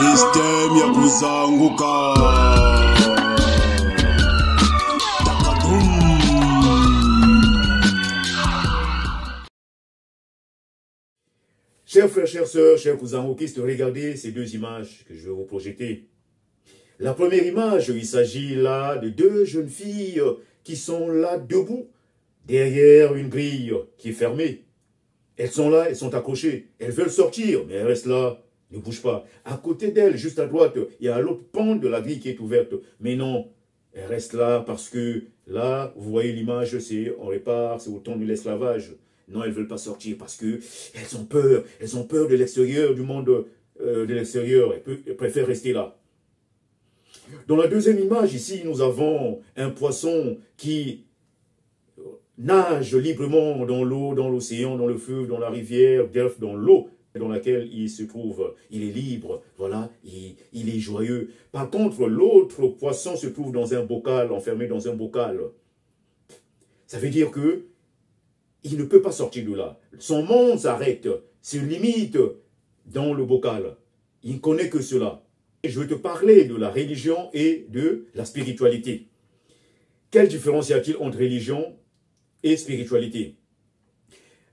System ya kuzanguka. Chers frères, chères sœurs, chers cousins wokistes, regardez ces deux images que je vais vous projeter. La première image, il s'agit là de deux jeunes filles qui sont là debout, derrière une grille qui est fermée. Elles sont là, elles sont accrochées, elles veulent sortir, mais elles restent là, ne bougent pas. À côté d'elles, juste à droite, il y a l'autre pan de la grille qui est ouverte. Mais non, elles restent là parce que là, vous voyez l'image, c'est on répare, c'est au temps de l'esclavage. Non, elles ne veulent pas sortir parce que elles ont peur de l'extérieur, du monde de l'extérieur. Elles préfèrent rester là. Dans la deuxième image, ici, nous avons un poisson qui nage librement dans l'eau, dans l'océan, dans le feu, dans la rivière, bref, dans l'eau dans laquelle il se trouve. Il est libre, voilà, il est joyeux. Par contre, l'autre poisson se trouve dans un bocal, enfermé dans un bocal. Ça veut dire que il ne peut pas sortir de là. Son monde s'arrête, se limite dans le bocal. Il ne connaît que cela. Je veux te parler de la religion et de la spiritualité. Quelle différence y a-t-il entre religion et spiritualité?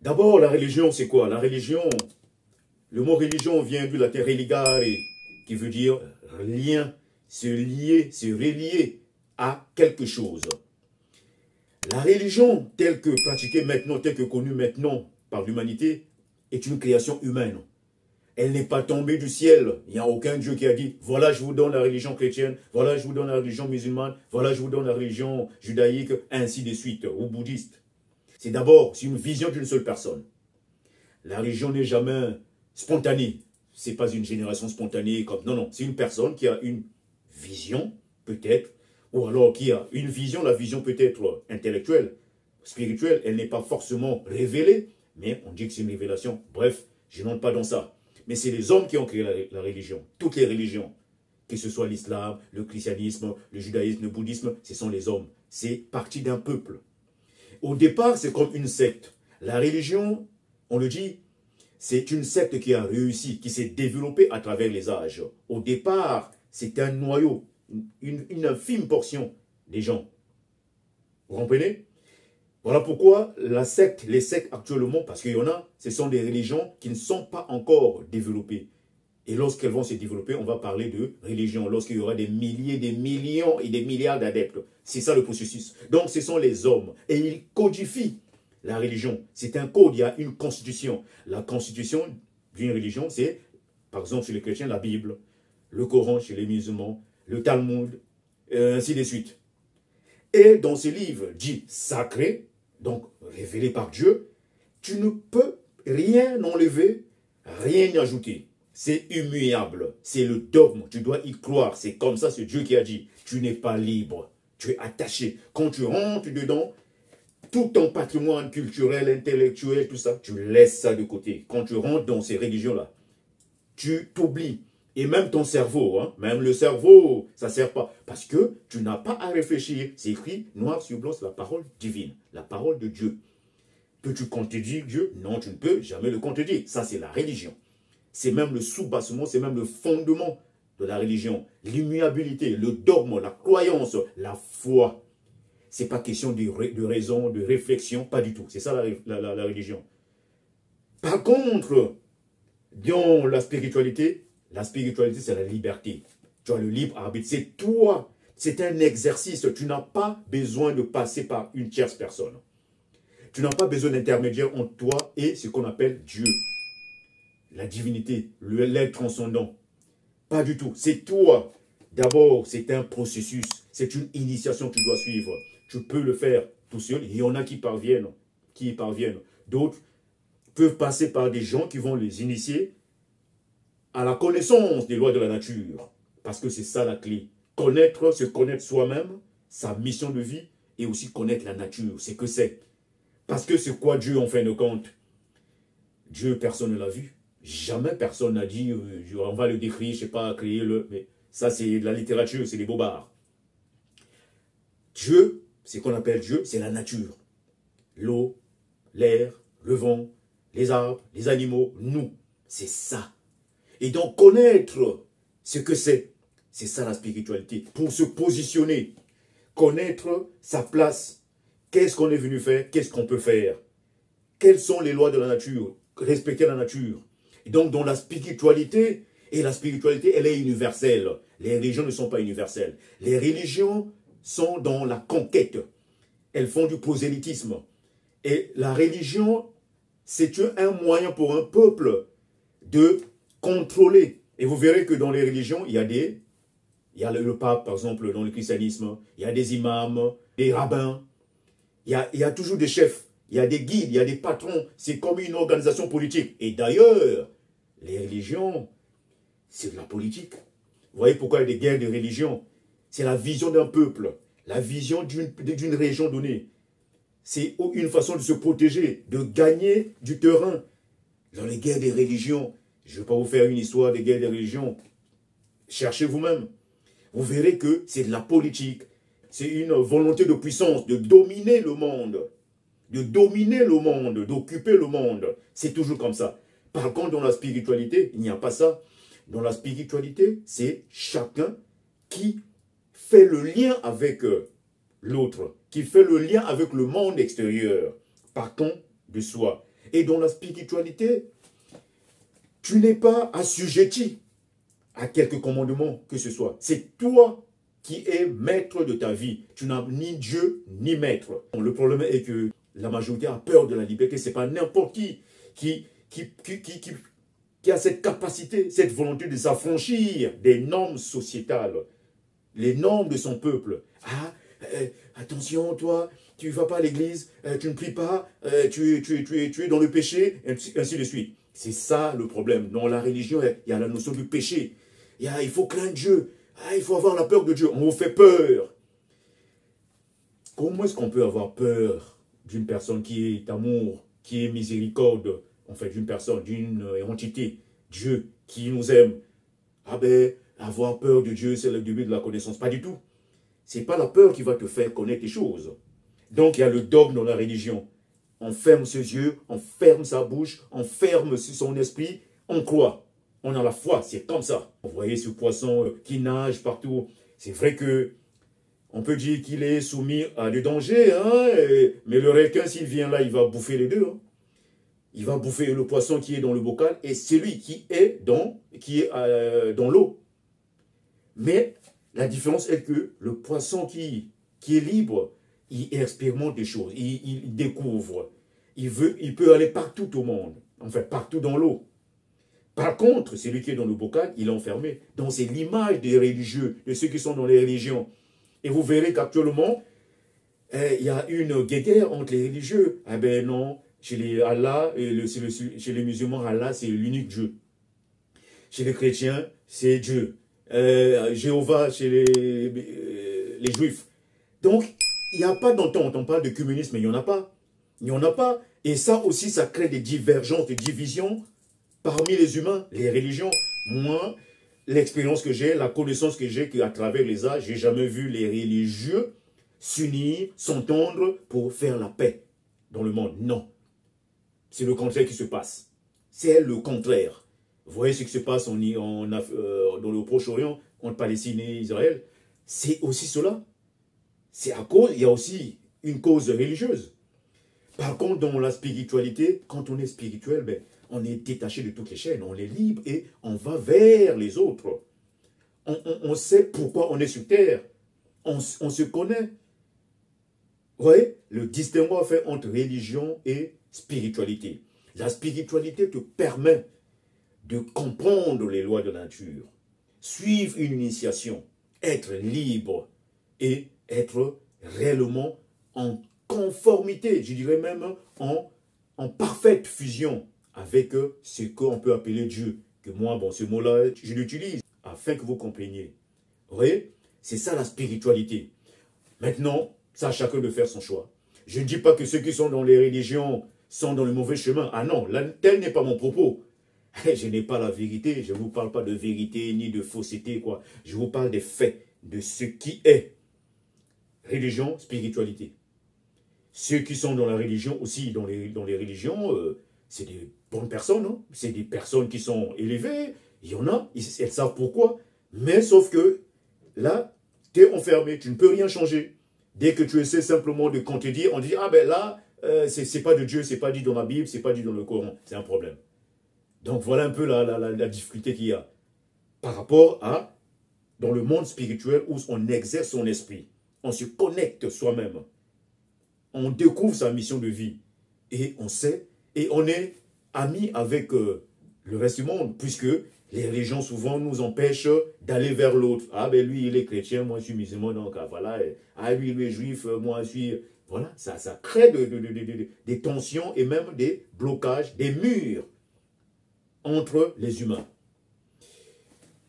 D'abord, la religion, c'est quoi? La religion, le mot religion vient du latin religare, qui veut dire lien, se lier, se relier à quelque chose. La religion, telle que pratiquée maintenant, telle que connue maintenant par l'humanité, est une création humaine. Elle n'est pas tombée du ciel. Il n'y a aucun Dieu qui a dit, voilà, je vous donne la religion chrétienne, voilà, je vous donne la religion musulmane, voilà, je vous donne la religion judaïque, ainsi de suite, ou bouddhiste. C'est d'abord, c'est une vision d'une seule personne. La religion n'est jamais spontanée. Ce n'est pas une génération spontanée comme... Non, non, c'est une personne qui a une vision, peut-être, ou alors qui a une vision, la vision peut être intellectuelle, spirituelle, elle n'est pas forcément révélée, mais on dit que c'est une révélation. Bref, je n'entre pas dans ça. Mais c'est les hommes qui ont créé la religion, toutes les religions, que ce soit l'islam, le christianisme, le judaïsme, le bouddhisme, ce sont les hommes. C'est parti d'un peuple. Au départ, c'est comme une secte. La religion, on le dit, c'est une secte qui a réussi, qui s'est développée à travers les âges. Au départ, c'est un noyau, une infime portion des gens. Vous comprenez? Voilà pourquoi la secte, les sectes actuellement, parce qu'il y en a, ce sont des religions qui ne sont pas encore développées. Et lorsqu'elles vont se développer, on va parler de religion, lorsqu'il y aura des milliers, des millions et des milliards d'adeptes. C'est ça le processus. Donc ce sont les hommes. Et ils codifient la religion. C'est un code, il y a une constitution. La constitution d'une religion, c'est, par exemple, chez les chrétiens, la Bible, le Coran chez les musulmans, le Talmud, ainsi de suite. Et dans ces livres dits sacrés, donc révélés par Dieu, tu ne peux rien enlever, rien y ajouter. C'est immuable, c'est le dogme, tu dois y croire, c'est comme ça, c'est Dieu qui a dit. Tu n'es pas libre, tu es attaché. Quand tu rentres dedans, tout ton patrimoine culturel, intellectuel, tout ça, tu laisses ça de côté. Quand tu rentres dans ces religions-là, tu t'oublies. Et même ton cerveau, hein, même le cerveau, ça ne sert pas. Parce que tu n'as pas à réfléchir. C'est écrit noir sur blanc, c'est la parole divine, la parole de Dieu. Peux-tu contredire Dieu? Non, tu ne peux jamais le contredire. Ça, c'est la religion. C'est même le sous-bassement, c'est même le fondement de la religion. L'immuabilité, le dogme, la croyance, la foi. Ce n'est pas question de raison, de réflexion, pas du tout. C'est ça la religion. Par contre, dans la spiritualité, c'est la liberté. Tu as le libre arbitre. C'est toi. C'est un exercice. Tu n'as pas besoin de passer par une tierce personne. Tu n'as pas besoin d'intermédiaire entre toi et ce qu'on appelle Dieu. La divinité, l'être transcendant. Pas du tout. C'est toi. D'abord, c'est un processus. C'est une initiation que tu dois suivre. Tu peux le faire tout seul. Il y en a qui y parviennent. D'autres peuvent passer par des gens qui vont les initier à la connaissance des lois de la nature. Parce que c'est ça la clé. Se connaître soi-même, sa mission de vie, et aussi connaître la nature. C'est que c'est. Parce que c'est quoi Dieu en fin de compte? Dieu, personne ne l'a vu. Jamais personne n'a dit, on va le décrire, je ne sais pas, créer le... Mais ça, c'est de la littérature, c'est des bobards. Dieu, ce qu'on appelle Dieu, c'est la nature. L'eau, l'air, le vent, les arbres, les animaux, nous. C'est ça. Et donc, connaître ce que c'est. C'est ça la spiritualité. Pour se positionner, connaître sa place. Qu'est-ce qu'on est venu faire? Qu'est-ce qu'on peut faire? Quelles sont les lois de la nature? Respecter la nature. Et donc, dans la spiritualité, et la spiritualité, elle est universelle. Les religions ne sont pas universelles. Les religions sont dans la conquête. Elles font du prosélytisme. Et la religion, c'est un moyen pour un peuple de contrôler. Et vous verrez que dans les religions, il y a le pape, par exemple, dans le christianisme, il y a des imams, des rabbins, il y a toujours des chefs, il y a des guides, il y a des patrons. C'est comme une organisation politique. Et d'ailleurs, les religions, c'est de la politique. Vous voyez pourquoi il y a des guerres de religion? C'est la vision d'un peuple, la vision d'une région donnée. C'est une façon de se protéger, de gagner du terrain. Dans les guerres des religions, je ne vais pas vous faire une histoire des guerres des religions. Cherchez vous-même. Vous verrez que c'est de la politique. C'est une volonté de puissance, de dominer le monde. De dominer le monde, d'occuper le monde. C'est toujours comme ça. Par contre, dans la spiritualité, il n'y a pas ça. Dans la spiritualité, c'est chacun qui fait le lien avec l'autre, qui fait le lien avec le monde extérieur, partant de soi. Et dans la spiritualité, tu n'es pas assujetti à quelque commandement que ce soit. C'est toi qui es maître de ta vie. Tu n'as ni Dieu ni maître. Le problème est que la majorité a peur de la liberté. Ce n'est pas n'importe qui a cette capacité, cette volonté de s'affranchir des normes sociétales, les normes de son peuple. Ah, attention, toi, tu ne vas pas à l'église, tu ne pries pas, tu es dans le péché, ainsi de suite. C'est ça le problème. Dans la religion, il y a la notion du péché. Il faut craindre Dieu. Il faut avoir la peur de Dieu. On vous fait peur. Comment est-ce qu'on peut avoir peur d'une personne qui est amour, qui est miséricorde, en fait, d'une personne, d'une entité, Dieu, qui nous aime? Ah ben, avoir peur de Dieu, c'est le début de la connaissance. Pas du tout. Ce n'est pas la peur qui va te faire connaître les choses. Donc, il y a le dogme dans la religion. On ferme ses yeux, on ferme sa bouche, on ferme son esprit, on croit. On a la foi, c'est comme ça. Vous voyez ce poisson qui nage partout. C'est vrai que on peut dire qu'il est soumis à des dangers, hein, mais le requin, s'il vient là, il va bouffer les deux. Hein. Il va bouffer le poisson qui est dans le bocal et celui qui est dans l'eau. Mais la différence est que le poisson qui est libre, il expérimente des choses, il découvre. Il peut aller partout au monde, en fait, partout dans l'eau. Par contre, celui qui est dans le bocal, il est enfermé. Donc c'est l'image des religieux, de ceux qui sont dans les religions. Et vous verrez qu'actuellement, il y a une guéguerre entre les religieux. Ah ben non, chez les chez les musulmans, Allah, c'est l'unique Dieu. Chez les chrétiens, c'est Dieu. Jéhovah, chez les juifs. Donc, il n'y a pas d'entente. On parle de communisme, mais il n'y en a pas. Il n'y en a pas. Et ça aussi, ça crée des divergences, des divisions parmi les humains, les religions. Moi, l'expérience que j'ai, la connaissance que j'ai, qu'à travers les âges, j'ai jamais vu les religieux s'unir, s'entendre pour faire la paix dans le monde. Non. C'est le contraire qui se passe. C'est le contraire. Vous voyez ce qui se passe dans le Proche-Orient, entre Palestine et Israël. C'est aussi cela. C'est à cause, il y a aussi une cause religieuse. Par contre, dans la spiritualité, quand on est spirituel, ben, on est détaché de toutes les chaînes, on est libre et on va vers les autres. On sait pourquoi on est sur terre. On se connaît. Vous voyez, le distinguo à faire entre religion et spiritualité. La spiritualité te permet de comprendre les lois de la nature, suivre une initiation, être libre et être réellement en conformité, je dirais même en parfaite fusion avec ce qu'on peut appeler Dieu. Que moi, bon, ce mot-là, je l'utilise afin que vous compreniez. Vous voyez, c'est ça la spiritualité. Maintenant, ça à chacun de faire son choix. Je ne dis pas que ceux qui sont dans les religions sont dans le mauvais chemin. Ah non, tel n'est pas mon propos. Je n'ai pas la vérité, je ne vous parle pas de vérité ni de fausseté, quoi. Je vous parle des faits, de ce qui est religion, spiritualité. Ceux qui sont dans la religion aussi, dans les religions, c'est des bonnes personnes, hein? C'est des personnes qui sont élevées, il y en a, elles savent pourquoi. Mais sauf que, là, tu es enfermé, tu ne peux rien changer. Dès que tu essaies simplement de contredire, on dit, ah ben là, c'est pas de Dieu, c'est pas dit dans la Bible, c'est pas dit dans le Coran. C'est un problème. Donc voilà un peu la difficulté qu'il y a par rapport à, dans le monde spirituel où on exerce son esprit, on se connecte soi-même, on découvre sa mission de vie et on sait, et on est amis avec le reste du monde, puisque les religions souvent nous empêchent d'aller vers l'autre. Ah ben lui il est chrétien, moi je suis musulman, donc voilà, ah lui il est juif, moi je suis... Voilà, ça crée des tensions et même des blocages, des murs entre les humains.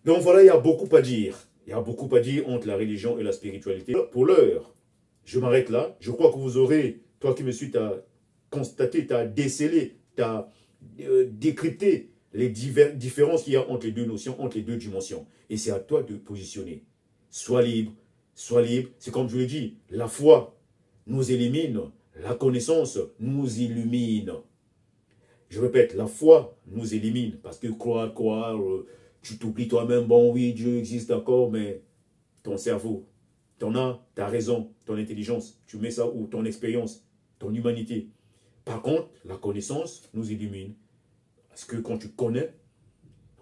Donc voilà, il y a beaucoup à dire. Il y a beaucoup à dire entre la religion et la spiritualité. Pour l'heure, je m'arrête là. Je crois que vous aurez, toi qui me suis, tu as constaté, tu as décelé, tu as décrypté les différences qu'il y a entre les deux notions, entre les deux dimensions. Et c'est à toi de positionner. Sois libre, sois libre. C'est comme je l'ai dit, la foi nous élimine, la connaissance nous illumine. Je répète, la foi nous élimine, parce que croire, tu t'oublies toi-même, bon oui, Dieu existe encore, mais ton cerveau, ta raison, ton intelligence, tu mets ça où? Ton expérience, ton humanité. Par contre, la connaissance nous illumine, parce que quand tu connais,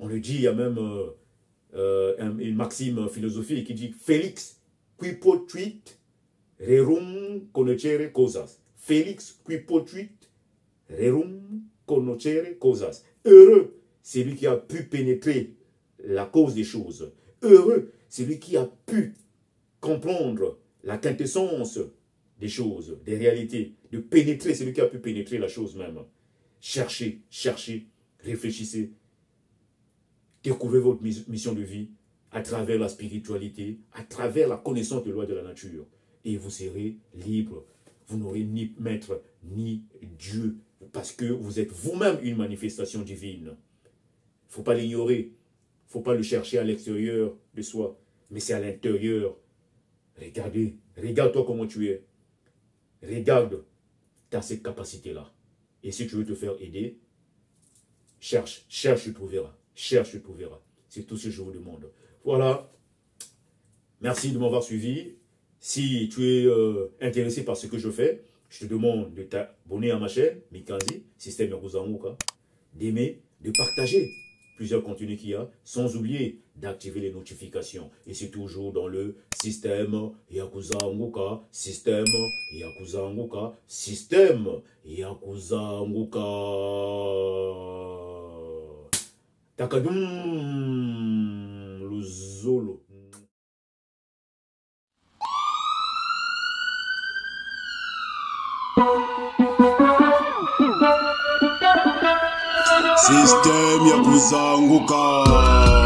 on le dit, il y a même une maxime philosophique qui dit « Félix, qui potuit rerum conocere causas ». Félix, qui potuit rerum conocere causas. Heureux, c'est lui qui a pu pénétrer la cause des choses. Heureux, c'est lui qui a pu comprendre la quintessence des choses, des réalités, de pénétrer, c'est lui qui a pu pénétrer la chose même. Cherchez, réfléchissez, découvrez votre mission de vie à travers la spiritualité, à travers la connaissance des lois de la nature. Et vous serez libre. Vous n'aurez ni maître, ni Dieu, parce que vous êtes vous-même une manifestation divine. Il ne faut pas l'ignorer. Il ne faut pas le chercher à l'extérieur de soi, mais c'est à l'intérieur. Regardez, regarde-toi comment tu es. Regarde, tu as cette capacité-là. Et si tu veux te faire aider, cherche, tu trouveras. Cherche, tu trouveras. C'est tout ce que je vous demande. Voilà. Merci de m'avoir suivi. Si tu es intéressé par ce que je fais, je te demande de t'abonner à ma chaîne, Mikanzi, Système Yakuza Nguka, d'aimer, de partager plusieurs contenus qu'il y a, sans oublier d'activer les notifications. Et c'est toujours dans le Système Yakuza Nguka, Système Yakuza Nguka, Système Yakuza Nguka. Takadum, le Zolo. Système Yakuza Nguka.